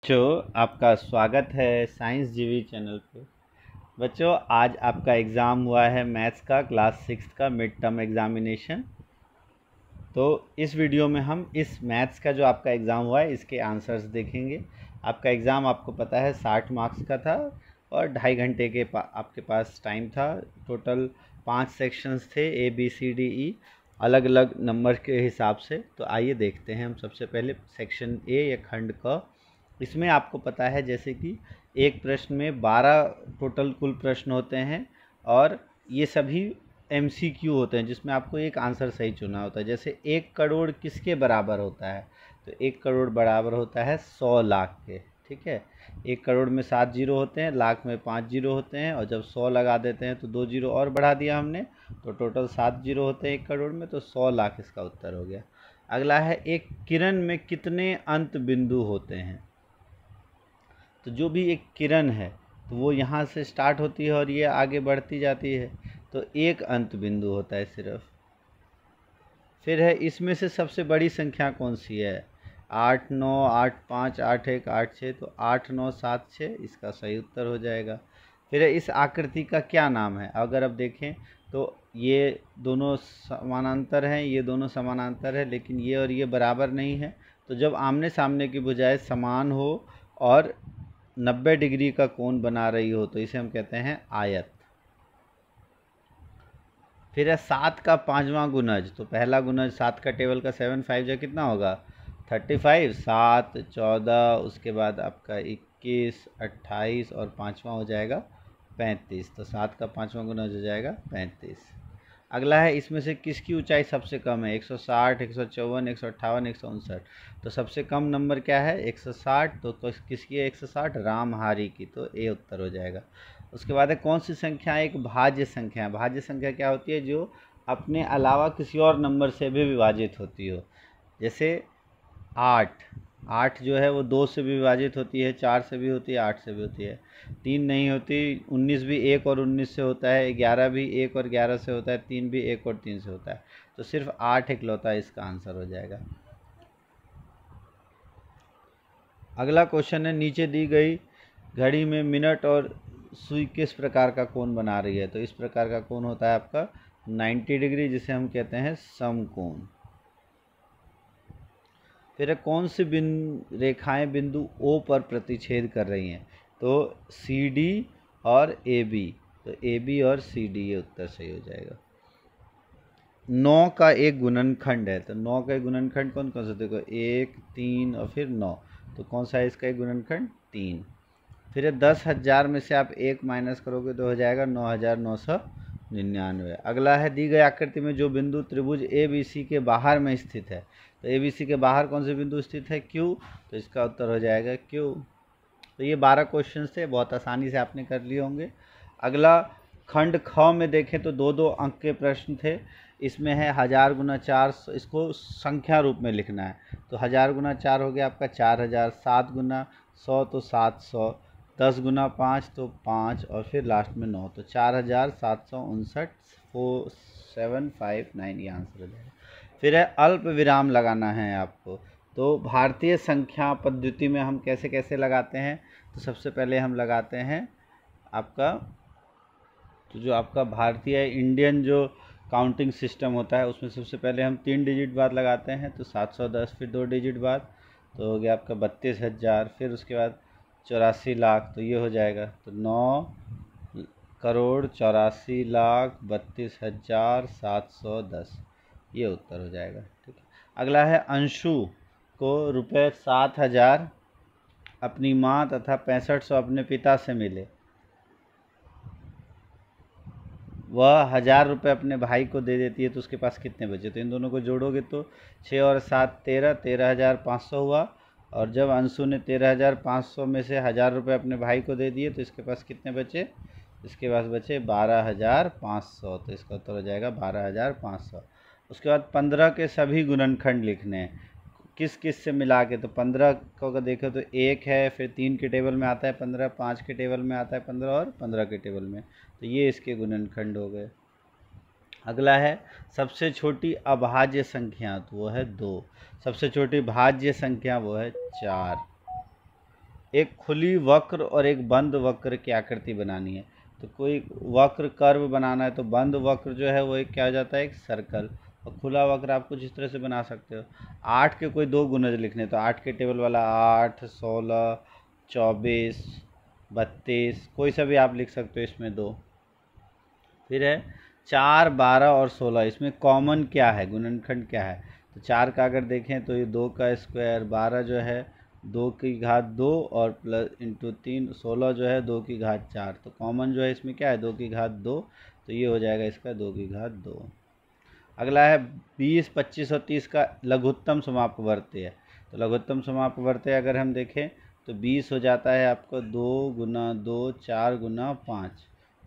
बच्चों, आपका स्वागत है साइंस जीवी चैनल पे। बच्चों, आज आपका एग्ज़ाम हुआ है मैथ्स का क्लास 6 का मिड टर्म एग्ज़ामिनेशन। तो इस वीडियो में हम इस मैथ्स का जो आपका एग्ज़ाम हुआ है इसके आंसर्स देखेंगे। आपका एग्ज़ाम आपको पता है 60 मार्क्स का था और 2.5 घंटे के आपके पास टाइम था। टोटल 5 सेक्शंस थे, ABCDE, अलग अलग नंबर के हिसाब से। तो आइए देखते हैं हम सबसे पहले सेक्शन ए या खंड क। इसमें आपको पता है जैसे कि एक प्रश्न में 12 टोटल कुल प्रश्न होते हैं और ये सभी MCQ होते हैं जिसमें आपको एक आंसर सही चुना होता है। जैसे 1 करोड़ किसके बराबर होता है, तो 1 करोड़ बराबर होता है 100 लाख के। ठीक है, 1 करोड़ में 7 जीरो होते हैं, लाख में 5 जीरो होते हैं, और जब 100 लगा देते हैं तो 2 जीरो और बढ़ा दिया हमने, तो टोटल 7 जीरो होते हैं 1 करोड़ में, तो 100 लाख इसका उत्तर हो गया। अगला है, एक किरण में कितने अंत बिंदु होते हैं। तो जो भी एक किरण है तो वो यहाँ से स्टार्ट होती है और ये आगे बढ़ती जाती है, तो एक अंत बिंदु होता है सिर्फ। फिर है, इसमें से सबसे बड़ी संख्या कौन सी है। 8 9 8 5 8 1 8 6, तो 8 9 7 6 इसका सही उत्तर हो जाएगा। फिर है, इस आकृति का क्या नाम है। अगर अब देखें तो ये दोनों समानांतर हैं, ये दोनों समानांतर है, लेकिन ये और ये बराबर नहीं है। तो जब आमने सामने की भुजाएं समान हो और 90 डिग्री का कोण बना रही हो तो इसे हम कहते हैं आयत। फिर है 7 का 5वां गुणज। तो पहला गुणज 7 का टेबल का 7 5 जो कितना होगा 35, 7 14, उसके बाद आपका 21 28 और 5वां हो जाएगा 35। तो 7 का 5वां गुणज हो जाएगा 35। अगला है, इसमें से किसकी ऊंचाई सबसे कम है। 160, 154, 158, 159। तो सबसे कम नंबर क्या है 160। तो किसकी है 160, रामहारी की, तो ए उत्तर हो जाएगा। उसके बाद है, कौन सी संख्या एक भाज्य संख्या है। भाज्य संख्या क्या होती है, जो अपने अलावा किसी और नंबर से भी विभाजित होती हो। जैसे 8 जो है वो 2 से भी विभाजित होती है, 4 से भी होती है, 8 से भी होती है। 3 नहीं होती, 19 भी 1 और 19 से होता है, 11 भी 1 और 11 से होता है, 3 भी 1 और 3 से होता है। तो सिर्फ 8 इकलौता इसका आंसर हो जाएगा। अगला क्वेश्चन है, नीचे दी गई घड़ी में मिनट और सुई किस प्रकार का कोण बना रही है। तो इस प्रकार का कोण होता है आपका 90 डिग्री, जिसे हम कहते हैं समकोण। फिर कौन सी रेखाएं बिंदु O पर प्रतिच्छेद कर रही हैं। तो CD और AB। तो AB और CD ये उत्तर सही हो जाएगा। 9 का एक गुणनखंड है। तो 9 का एक गुणनखंड कौन कौन सा, देखो 1 3 और फिर 9। तो कौन सा है इसका एक गुणनखंड 3। फिर 10,000 में से आप 1 माइनस करोगे तो हो जाएगा 9,999। अगला है, दी गई आकृति में जो बिंदु त्रिभुज ABC के बाहर में स्थित है। तो ABC के बाहर कौन से बिंदु स्थित है, Q। तो इसका उत्तर हो जाएगा Q। तो ये 12 क्वेश्चन थे, बहुत आसानी से आपने कर लिए होंगे। अगला खंड ख में देखें तो 2-2 अंक के प्रश्न थे। इसमें है 1000 गुना 4, इसको संख्या रूप में लिखना है। तो 1000 गुना 4 हो गया आपका 4000, 7 गुना 100 तो 700, 10 गुना 5 तो 5, और फिर लास्ट में 9, तो 4759, 4759 ये आंसर हो जाएगा। फिर है, अल्प विराम लगाना है आपको। तो भारतीय संख्या पद्धति में हम कैसे कैसे लगाते हैं। तो सबसे पहले हम लगाते हैं आपका, तो जो आपका भारतीय इंडियन जो काउंटिंग सिस्टम होता है उसमें सबसे पहले हम 3 डिजिट बाद लगाते हैं। तो 710, फिर 2 डिजिट बाद तो हो गया आपका 32,000, फिर उसके बाद 84 लाख, तो ये हो जाएगा। तो 9 करोड़ 84 लाख 32,710 ये उत्तर हो जाएगा। ठीक है, अगला है, अंशु को रुपये 7,000 अपनी माँ तथा 6500 अपने पिता से मिले। वह 1000 रुपये अपने भाई को दे देती है, तो उसके पास कितने बचे। तो इन दोनों को जोड़ोगे तो 6 और 7 13, 13,500 हुआ। और जब अंशु ने 13,500 में से 1000 रुपये अपने भाई को दे दिए तो इसके पास कितने बचे, इसके पास बचे 12,500। तो इसका उत्तर हो जाएगा 12,500। उसके बाद 15 के सभी गुणनखंड लिखने हैं, किस किस से मिला के। तो 15 को अगर देखो तो 1 है, फिर 3 के टेबल में आता है 15, 5 के टेबल में आता है 15 और 15 के टेबल में, तो ये इसके गुणनखंड हो गए। अगला है, सबसे छोटी अभाज्य संख्या, तो वो है 2। सबसे छोटी भाज्य संख्या वो है 4। एक खुली वक्र और एक बंद वक्र की आकृति बनानी है। तो कोई वक्र कर्व बनाना है तो बंद वक्र जो है वो एक क्या हो जाता है, एक सर्कल। और खुला वक्र आप कुछ इस तरह से बना सकते हो। 8 के कोई दो गुणज लिखने, तो 8 के टेबल वाला 8, 16, 24, 32, कोई सा भी आप लिख सकते हो इसमें दो। फिर है 4, 12 और 16, इसमें कॉमन क्या है, गुणनखंड क्या है। तो 4 का अगर देखें तो ये 2 का स्क्वायर, 12 जो है 2 की घात 2 और प्लस इंटू 3, 16 जो है 2 की घात 4। तो कॉमन जो है इसमें क्या है, 2 की घात 2, तो ये हो जाएगा इसका 2 की घात 2। अगला है 20, 25 और 30 का लघुत्तम समापवर्त्य है। तो लघुत्तम समापवर्त्य अगर हम देखें तो 20 हो जाता है आपका 2 गुना 2, 4 गुना 5।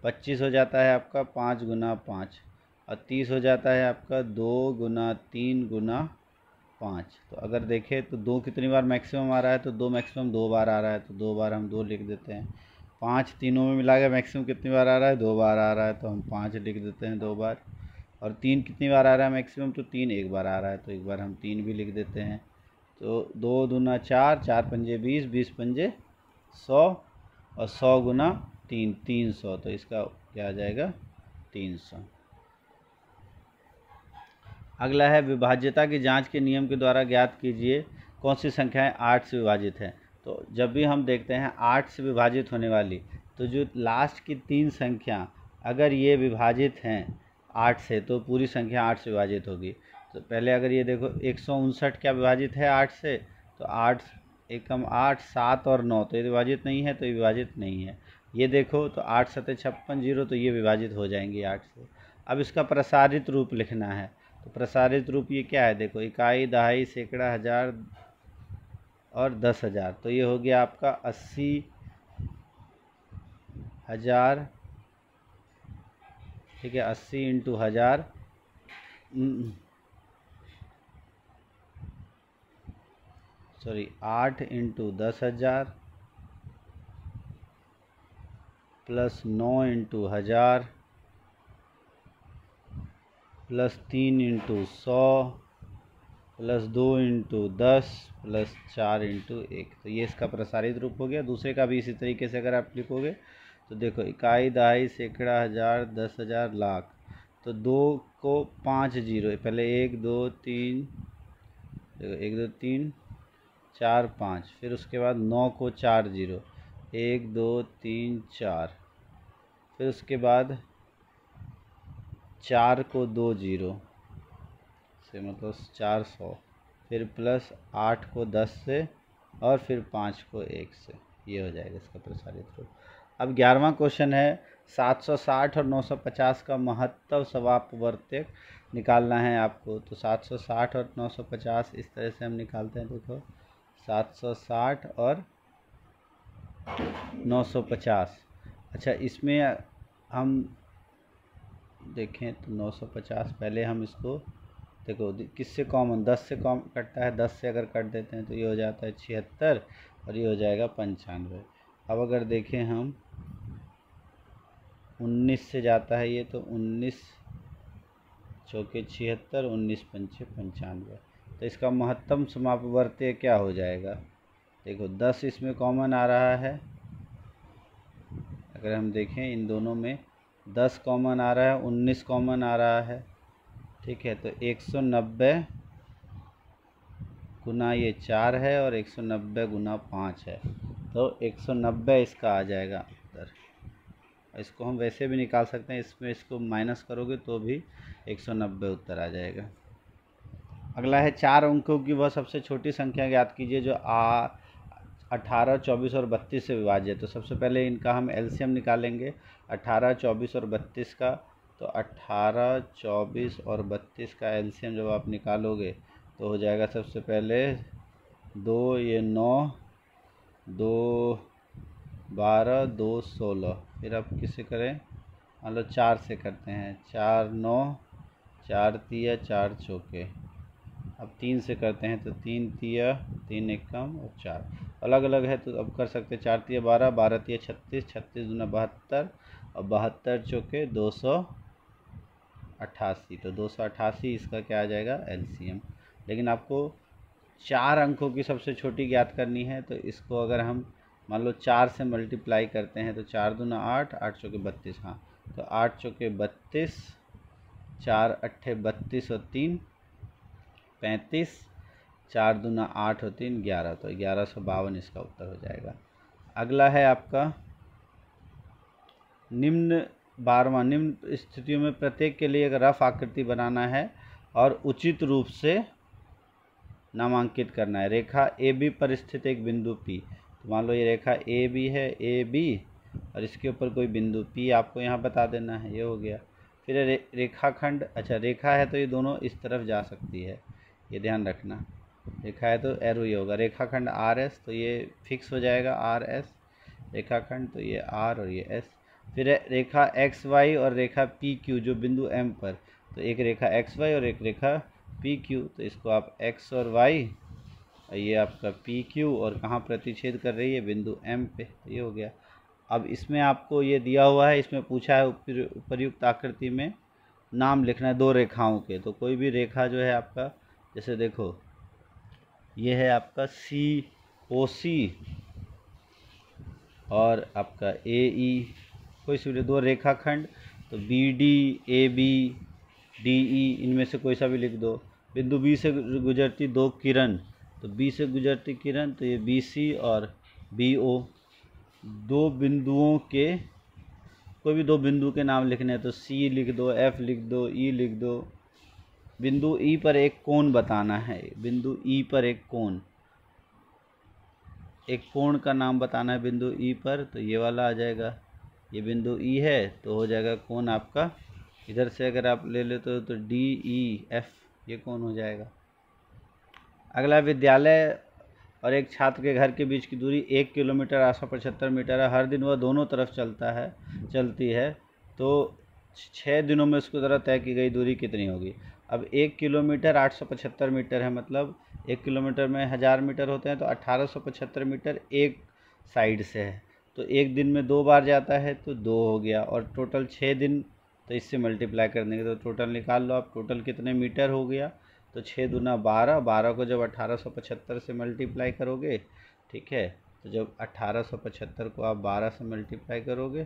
25 हो जाता है आपका 5 गुना 5। और 30 हो जाता है आपका 2 गुना 3 गुना 5। तो अगर देखें तो 2 कितनी बार मैक्सिमम आ रहा है, तो 2 मैक्सिमम 2 बार आ रहा है, तो 2 बार हम 2 लिख देते हैं। 5 तीनों में मिला के मैक्सिमम कितनी बार आ रहा है, 2 बार आ रहा है, तो हम 5 लिख देते हैं 2 बार। और 3 कितनी बार आ रहा है मैक्सिमम, तो 3 एक बार आ रहा है, तो एक बार हम 3 भी लिख देते हैं। तो 2 दूना 4, 4 पंजे 20, 20 पंजे 100 और 100 गुना 3, 300। तो इसका क्या आ जाएगा, 300। अगला है विभाज्यता की जांच के नियम के द्वारा ज्ञात कीजिए कौन सी संख्याएं 8 से विभाजित हैं। तो जब भी हम देखते हैं 8 से विभाजित होने वाली, तो जो लास्ट की 3 संख्या अगर ये विभाजित हैं 8 से, तो पूरी संख्या 8 से विभाजित होगी। तो पहले अगर ये देखो 159 क्या विभाजित है 8 से, तो 8 एकम 8, 7 और 9, तो ये विभाजित नहीं है, तो ये विभाजित नहीं है। ये देखो तो 8 सत्ते 56, 0, तो ये विभाजित हो जाएंगी 8 से। अब इसका प्रसारित रूप लिखना है। तो प्रसारित रूप ये क्या है, देखो इकाई, दहाई, सैकड़ा, हज़ार और 10,000। तो ये हो गया आपका 80,000, ठीक है, 80 into 1000, sorry 8 into 10,000 plus 9 into 1000 plus 3 into 100 plus 2 into 10 plus 4 into 1। तो ये इसका प्रसारित रूप हो गया। दूसरे का भी इसी तरीके से अगर आप लिखोगे तो देखो इकाई, दहाई, सैकड़ा, हज़ार, 10,000, लाख। तो 2 को 5 जीरो, पहले 1 2 3, देखो 1 2 3 4 5, फिर उसके बाद 9 को 4 जीरो, 1 2 3 4, फिर उसके बाद 4 को 2 जीरो से, मतलब 400, फिर प्लस 8 को 10 से, और फिर 5 को 1 से। ये हो जाएगा इसका प्रसारित रूप। अब 11वां क्वेश्चन है 760 और 950 का महत्तम समापवर्त्य निकालना है आपको। तो 760 और 950 इस तरह से हम निकालते हैं। देखो 760 और 950। अच्छा, इसमें हम देखें तो 950, पहले हम इसको देखो किससे कॉमन, 10 से कॉमन कटता है, 10 से अगर कट देते हैं तो ये हो जाता है 76 और ये हो जाएगा 95। अब अगर देखें हम 19 से जाता है ये, तो 19 चौके 76, 19 पंचे 95। तो इसका महत्तम समापवर्त्य क्या हो जाएगा, देखो 10 इसमें कॉमन आ रहा है। अगर हम देखें इन दोनों में 10 कॉमन आ रहा है, 19 कॉमन आ रहा है, ठीक है। तो 190 गुना ये 4 है और 190 गुना 5 है, तो 190 इसका आ जाएगा उत्तर। इसको हम वैसे भी निकाल सकते हैं, इसमें इसको माइनस करोगे तो भी 190 उत्तर आ जाएगा। अगला है 4 अंकों की वह सबसे छोटी संख्या ज्ञात कीजिए जो 18, 24 और 32 से विभाज्य है। तो सबसे पहले इनका हम एलसीएम निकालेंगे 18, 24 और 32 का। तो 18, 24 और 32 का एलसीएम जब आप निकालोगे तो हो जाएगा सबसे पहले 2 ये 9, 2 12, 2 16। फिर आप किससे करें, मतलब 4 से करते हैं, 4 9, 4 तिया 4 चौके। अब 3 से करते हैं तो 3 तिया 3 एकम और 4 अलग अलग है, तो अब कर सकते हैं 4 तिया 12, 12 तिया 36, 36 दूना 72 और 72 चौके 288। तो 288 इसका क्या आ जाएगा, एलसीएम। लेकिन आपको 4 अंकों की सबसे छोटी ज्ञात करनी है, तो इसको अगर हम मान लो 4 से मल्टीप्लाई करते हैं तो 4 दूना 8, 8 चौके 32, हाँ तो 8 चौके 32, 4 अट्ठे 32 और 3 35, 4 दूना 8 और 3 11, तो 1152 इसका उत्तर हो जाएगा। अगला है आपका निम्न 12वां, निम्न स्थितियों में प्रत्येक के लिए एक रफ आकृति बनाना है और उचित रूप से नामांकित करना है। रेखा ए बी पर स्थित एक बिंदु पी, तो मान लो ये रेखा ए बी है, ए बी, और इसके ऊपर कोई बिंदु पी आपको यहाँ बता देना है, ये हो गया। फिर रेखाखंड, अच्छा रेखा है तो ये दोनों इस तरफ जा सकती है, ये ध्यान रखना। रेखा है तो एरो ये होगा। रेखाखंड आर एस, तो ये फिक्स हो जाएगा आर एस रेखाखंड, तो ये आर और ये एस। फिर रेखा एक्स वाई और रेखा पी क्यू जो बिंदु एम पर, तो एक रेखा एक्स वाई और एक रेखा पी क्यू, तो इसको आप एक्स और वाई, ये आपका पी क्यू, और कहाँ प्रतिच्छेद कर रही है, बिंदु एम पे, तो ये हो गया। अब इसमें आपको ये दिया हुआ है, इसमें पूछा है उपर्युक्त आकृति में नाम लिखना है 2 रेखाओं के। तो कोई भी रेखा जो है आपका, जैसे देखो ये है आपका सी ओ सी और आपका ए ई, कोई सी 2 रेखाखंड, तो B D, A B, D E, इनमें से कोई सा भी लिख दो। बिंदु बी से गुजरती 2 किरण, तो बी से गुजरती किरण, तो ये बी सी और बी ओ। 2 बिंदुओं के, कोई भी 2 बिंदु के नाम लिखने हैं, तो सी लिख दो, एफ लिख दो, ई लिख दो। बिंदु ई पर एक कोण बताना है, बिंदु ई पर एक कोण, एक कोण का नाम बताना है बिंदु ई पर, तो ये वाला आ जाएगा। ये बिंदु ई है तो हो जाएगा कोण आपका, इधर से अगर आप ले लेते हो तो डी ई एफ, ये कोण हो जाएगा। अगला, विद्यालय और एक छात्र के घर के बीच की दूरी 1 किलोमीटर 875 मीटर है। हर दिन वह दोनों तरफ चलती है, तो 6 दिनों में उसकी तरफ तय की गई दूरी कितनी होगी। अब 1 किलोमीटर 875 मीटर है, मतलब 1 किलोमीटर में 1000 मीटर होते हैं, तो 1875 मीटर एक साइड से है, तो एक दिन में 2 बार जाता है, तो 2 हो गया, और टोटल 6 दिन, तो इससे मल्टीप्लाई कर देंगे तो टोटल निकाल लो आप, टोटल कितने मीटर हो गया, तो 6 दूना 12, 12 को जब 1875 से मल्टीप्लाई करोगे, ठीक है, तो जब 1875 को आप 12 से मल्टीप्लाई करोगे,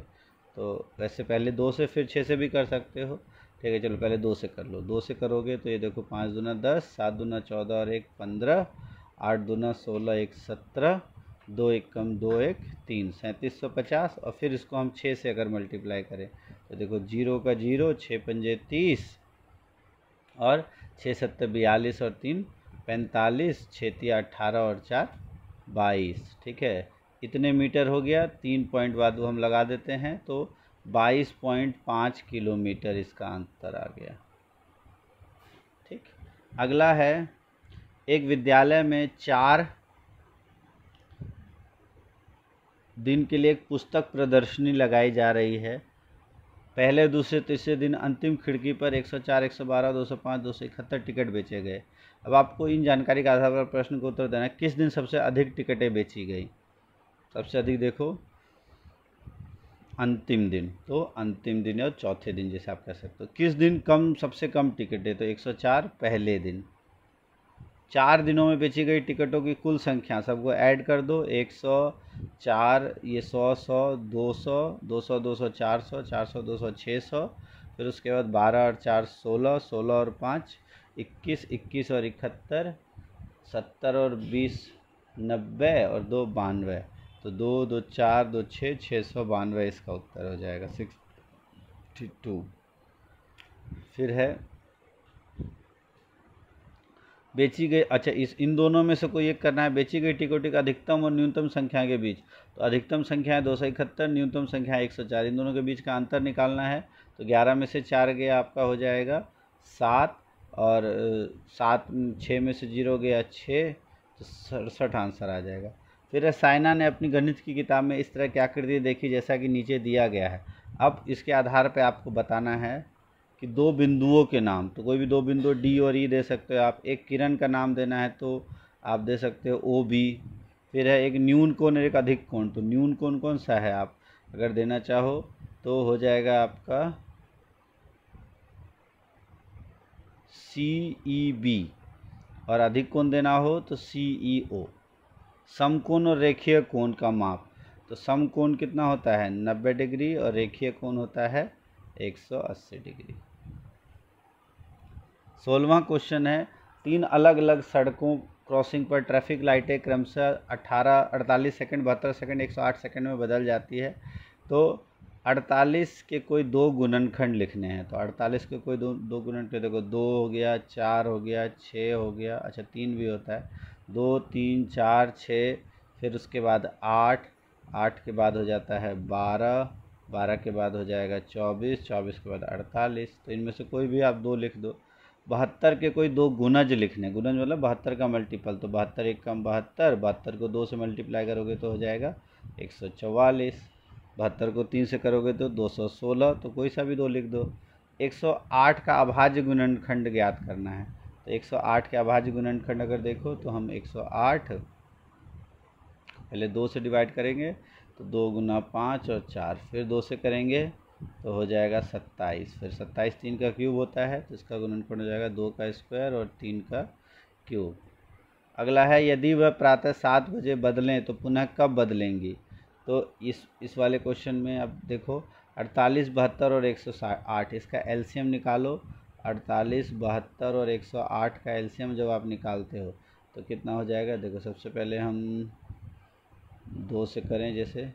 तो वैसे पहले 2 से फिर 6 से भी कर सकते हो, ठीक है, चलो पहले 2 से कर लो। 2 से करोगे तो ये देखो 5 दूना 10, 7 दूना 14 और 1 15, 8 दूना 16, 1 17, 2 1 कम 2 1 3, 3750, और फिर इसको हम 6 से अगर मल्टीप्लाई करें तो देखो 0 का 0, 6 पंजे 30, और 6 7 42 और 3 45, 6 3 18 और 4 22, ठीक है, इतने मीटर हो गया। 3 पॉइंट बाद हम लगा देते हैं, तो 22.5 किलोमीटर इसका अंतर आ गया। ठीक, अगला है, एक विद्यालय में 4 दिन के लिए एक पुस्तक प्रदर्शनी लगाई जा रही है। पहले, दूसरे, तीसरे दिन अंतिम खिड़की पर 104, 112, 205, 271 टिकट बेचे गए। अब आपको इन जानकारी के आधार पर प्रश्न को उत्तर देना है, किस दिन सबसे अधिक टिकटें बेची गई। सबसे अधिक देखो अंतिम दिन, तो अंतिम दिन और चौथे दिन जैसे आप कह सकते हो। किस दिन सबसे कम टिकट है, तो 104 पहले दिन। 4 दिनों में बेची गई टिकटों की कुल संख्या सबको ऐड कर दो, 104, ये 100, 200, 200, 200, 400, 400, 200, 600, फिर उसके बाद 12 और 4 16, 16 और 5 21, 21 और 71, 70 और 20 90, और 2 92, तो 2 2 4 2 6, 692 इसका उत्तर हो जाएगा, 62। फिर है बेची गई, अच्छा इन दोनों में से कोई एक करना है। बेची गई टिकटों की अधिकतम और न्यूनतम संख्या के बीच, तो अधिकतम संख्या है 271, न्यूनतम संख्या है 104, इन दोनों के बीच का अंतर निकालना है। तो 11 में से 4 गया आपका हो जाएगा 7, और 7 6 में से 0 गया 6, तो 67 आंसर आ जाएगा। फिर साइना ने अपनी गणित की किताब में इस तरह की आकृति देखी जैसा कि नीचे दिया गया है। अब इसके आधार पर आपको बताना है कि 2 बिंदुओं के नाम, तो कोई भी 2 बिंदु डी और ई दे सकते हो आप। एक किरण का नाम देना है तो आप दे सकते हो ओ बी। फिर है एक न्यून कोण और एक अधिक कोण, तो न्यून कोण कौन सा है आप अगर देना चाहो तो हो जाएगा आपका सी ई बी, और अधिक कोण देना हो तो सी ई ओ। समकोण और रेखीय कोण का माप, तो समकोण कितना होता है 90 डिग्री और रेखीय कोण होता है 180 डिग्री। 16वां क्वेश्चन है, 3 अलग अलग सड़कों क्रॉसिंग पर ट्रैफिक लाइटें क्रमशः 48 सेकंड, 72 सेकंड, 108 सेकंड में बदल जाती है। तो 48 के कोई 2 गुणनखंड लिखने हैं। तो 48 के कोई दो गुणनखंड, देखो 2 हो गया, 4 हो गया, 6 हो गया, अच्छा 3 भी होता है, 2 3 4 6, फिर उसके बाद 8, 8 के बाद हो जाता है 12, 12 के बाद हो जाएगा 24, 24 के बाद 48। तो इनमें से कोई भी आप 2 लिख दो। 72 के कोई 2 गुणज लिखने, गुणज मतलब 72 का मल्टीपल, तो 72 एक कम 72, 72 को 2 से मल्टीप्लाई करोगे तो हो जाएगा 144, 72 को 3 से करोगे तो 216, तो कोई सा भी 2 लिख दो। 108 का अभाज्य गुणनखंड ज्ञात करना है। तो 108 के अभाज्य गुणनखंड अगर देखो तो हम 108 पहले 2 से डिवाइड करेंगे तो 2 गुना 5 और 4, फिर 2 से करेंगे तो हो जाएगा 27, फिर 27 3 का क्यूब होता है, तो इसका गुणनखंड हो जाएगा 2 का स्क्वायर और 3 का क्यूब। अगला है, यदि वह प्रातः 7 बजे बदलें तो पुनः कब बदलेंगी। तो इस वाले क्वेश्चन में अब देखो 48, 72 और 108, इसका एलसीएम निकालो। 48, 72 और 108 का एलसीएम जब आप निकालते हो तो कितना हो जाएगा। देखो सबसे पहले हम 2 से करें, जैसे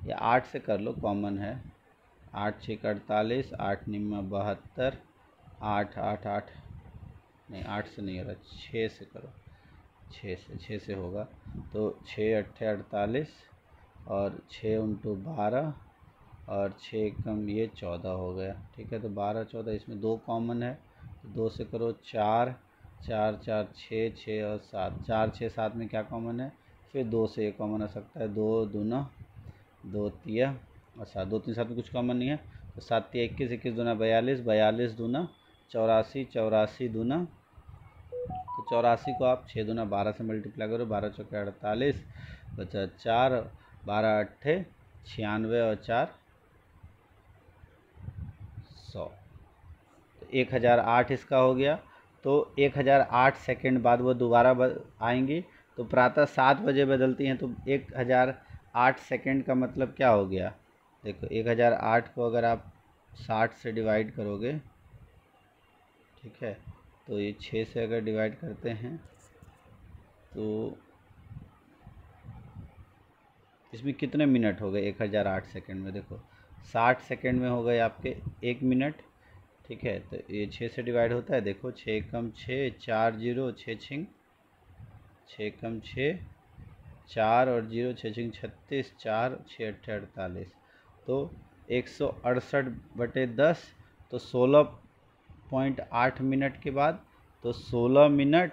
या 8 से कर लो, कॉमन है। 8 6 48, 8 निम्मा 72, 8 8 8 नहीं 8 से नहीं हो रहा, 6 से करो, 6 से होगा। तो 6 8 48 और 6 उनटू 12 और 6 कम ये 14 हो गया। ठीक है, तो 12 14, इसमें 2 कॉमन है तो 2 से करो 4 4 4 6 6 और 7, 4 6 7 में क्या कॉमन है, फिर 2 से ये कॉमन आ सकता है, 2 दूना 2 तिया और 7, 2 3 7 में कुछ कॉमन नहीं है, तो 7 तिया 21, 21 दूना 42, 42 दूना 84, 84 दूना, तो 84 को आप 6 दूना 12 से मल्टीप्लाई करो, 12 चौके 48, बचा 4, 12 अट्ठे 96 और 4 100, तो 1008 इसका हो गया। तो 1008 सेकंड बाद वो दोबारा आएंगी, तो प्रातः 7 बजे बदलती हैं, तो 1008 सेकंड का मतलब क्या हो गया। देखो 1008 को अगर आप 60 से डिवाइड करोगे, ठीक है, तो ये 6 से अगर डिवाइड करते हैं तो इसमें कितने मिनट हो गए 1008 सेकंड में। देखो 60 सेकंड में हो गए आपके 1 मिनट। ठीक है, तो ये 6 से डिवाइड होता है, देखो 6 कम 6 4 0 6 छिंग 6 कम 6 4 और 0 6 छिंग 36 4 6 अट्ठे 48, तो 168/10, तो 16.8 मिनट के बाद, तो 16 मिनट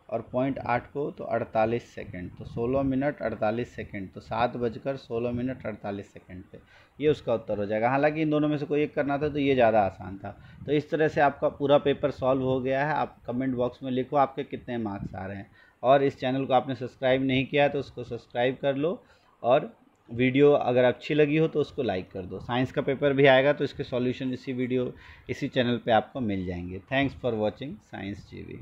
और 0.8 को तो 48 सेकंड, तो 16 मिनट 48 सेकंड, तो 7 बजकर 16 मिनट 48 सेकंड पे ये उसका उत्तर हो जाएगा। हालांकि इन दोनों में से कोई एक करना था तो ये ज़्यादा आसान था। तो इस तरह से आपका पूरा पेपर सॉल्व हो गया है। आप कमेंट बॉक्स में लिखो आपके कितने मार्क्स आ रहे हैं, और इस चैनल को आपने सब्सक्राइब नहीं किया है तो उसको सब्सक्राइब कर लो, और वीडियो अगर अच्छी लगी हो तो उसको लाइक कर दो। साइंस का पेपर भी आएगा तो इसके सॉल्यूशन इसी चैनल पे आपको मिल जाएंगे। थैंक्स फॉर वॉचिंग साइंस जीवी।